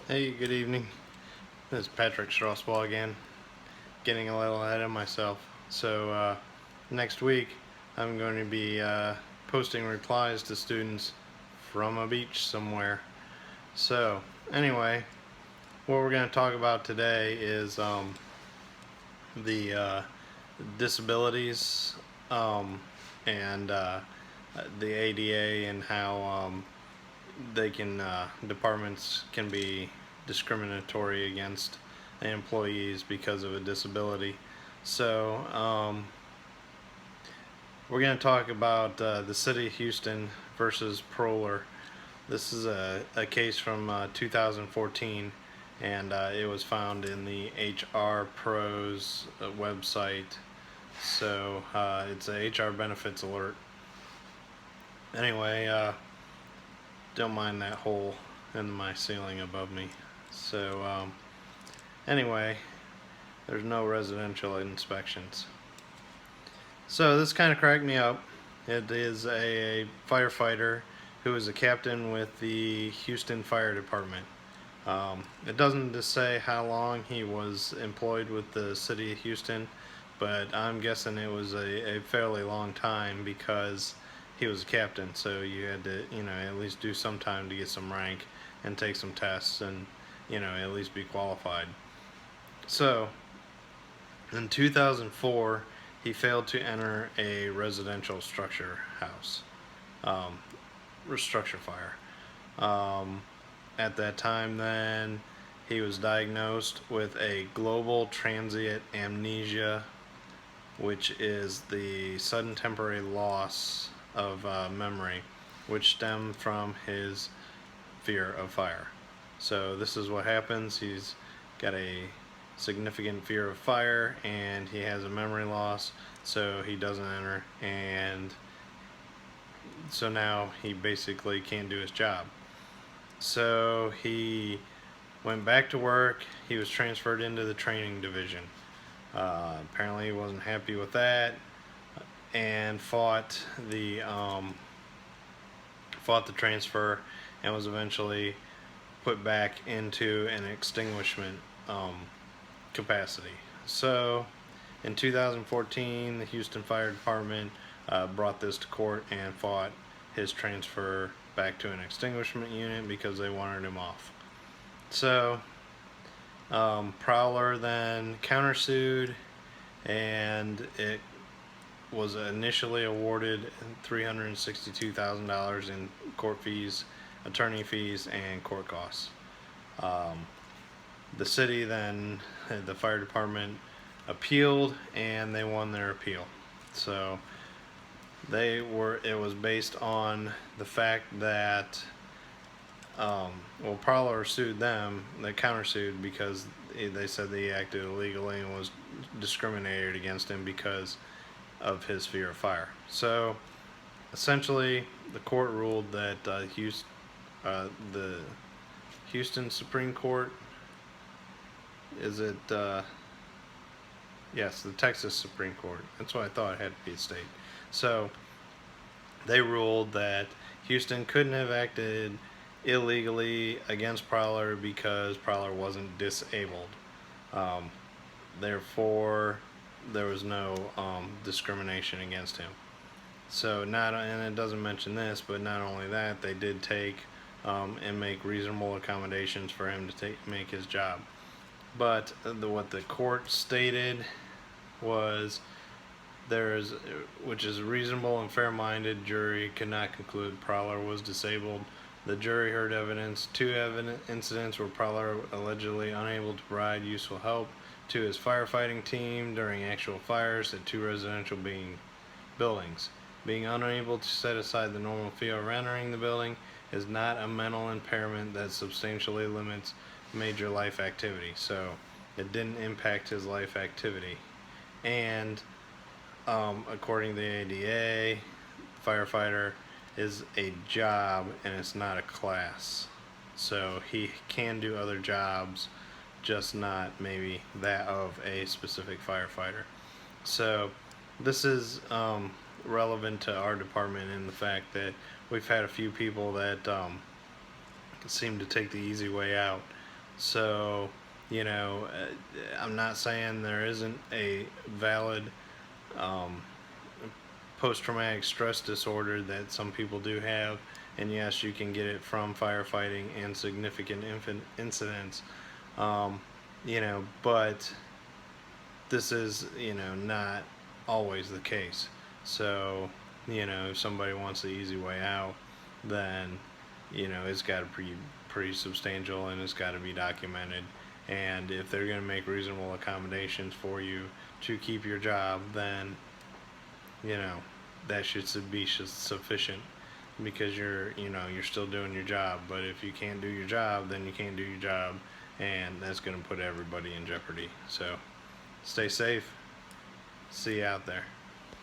Hey, good evening. This is Patrick Strasbaugh again, getting a little ahead of myself. Next week I'm going to be posting replies to students from a beach somewhere. So, anyway, what we're going to talk about today is the disabilities um, and the ADA and how departments can be discriminatory against employees because of a disability. So we're going to talk about the city of Houston versus Proler. This is a case from 2014, and it was found in the HR Pros website. So it's a HR benefits alert. Anyway, don't mind that hole in my ceiling above me. Anyway, there's no residential inspections. So this kind of cracked me up. It is a firefighter who is a captain with the Houston Fire Department. It doesn't just say how long he was employed with the city of Houston, but I'm guessing it was a fairly long time because he was a captain. So you had to, at least do some time to get some rank and take some tests and, at least be qualified. So in 2004, he failed to enter a residential structure house, um, structure fire. At that time, then, he was diagnosed with a global transient amnesia, which is the sudden temporary loss of memory, which stemmed from his fear of fire. So this is what happens. He's got a significant fear of fire and he has a memory loss, so he doesn't enter, and so now he basically can't do his job. So he went back to work. He was transferred into the training division. Apparently he wasn't happy with that and fought the transfer and was eventually put back into an extinguishment capacity. So in 2014, the Houston Fire Department brought this to court and fought his transfer back to an extinguishment unit because they wanted him off. So Proler then countersued, and it was initially awarded $362,000 in court fees, attorney fees, and court costs. The city then, the fire department, appealed, and they won their appeal. So it was based on the fact that Parlor sued them. They countersued because they said that he acted illegally and was discriminated against him because of his fear of fire. So essentially, the court ruled that the Houston Supreme Court, is it? Yes, the Texas Supreme Court. That's what I thought. It had to be a state. So they ruled that Houston couldn't have acted illegally against Prowler because Prowler wasn't disabled. Therefore, there was no discrimination against him. So and it doesn't mention this, but not only that, they did take and make reasonable accommodations for him to make his job. But what the court stated was which is a reasonable and fair-minded jury could not conclude Prowler was disabled. The jury heard evidence, two incidents where Prowler allegedly unable to provide useful help to his firefighting team during actual fires at two residential buildings. Being unable to set aside the normal fear of entering the building is not a mental impairment that substantially limits major life activity. So it didn't impact his life activity. And according to the ADA, firefighter is a job and it's not a class. So he can do other jobs, just not maybe that of a specific firefighter. So this is relevant to our department in the fact that we've had a few people that seem to take the easy way out So, I'm not saying there isn't a valid um, post-traumatic stress disorder that some people do have, and yes, you can get it from firefighting and significant incidents. Um, but this is, not always the case. So, if somebody wants the easy way out, then, it's got to be pretty substantial and it's got to be documented. And if they're going to make reasonable accommodations for you to keep your job, then, you know, that should be sufficient, because you're still doing your job. But if you can't do your job, then you can't do your job, and that's going to put everybody in jeopardy. So stay safe. See you out there.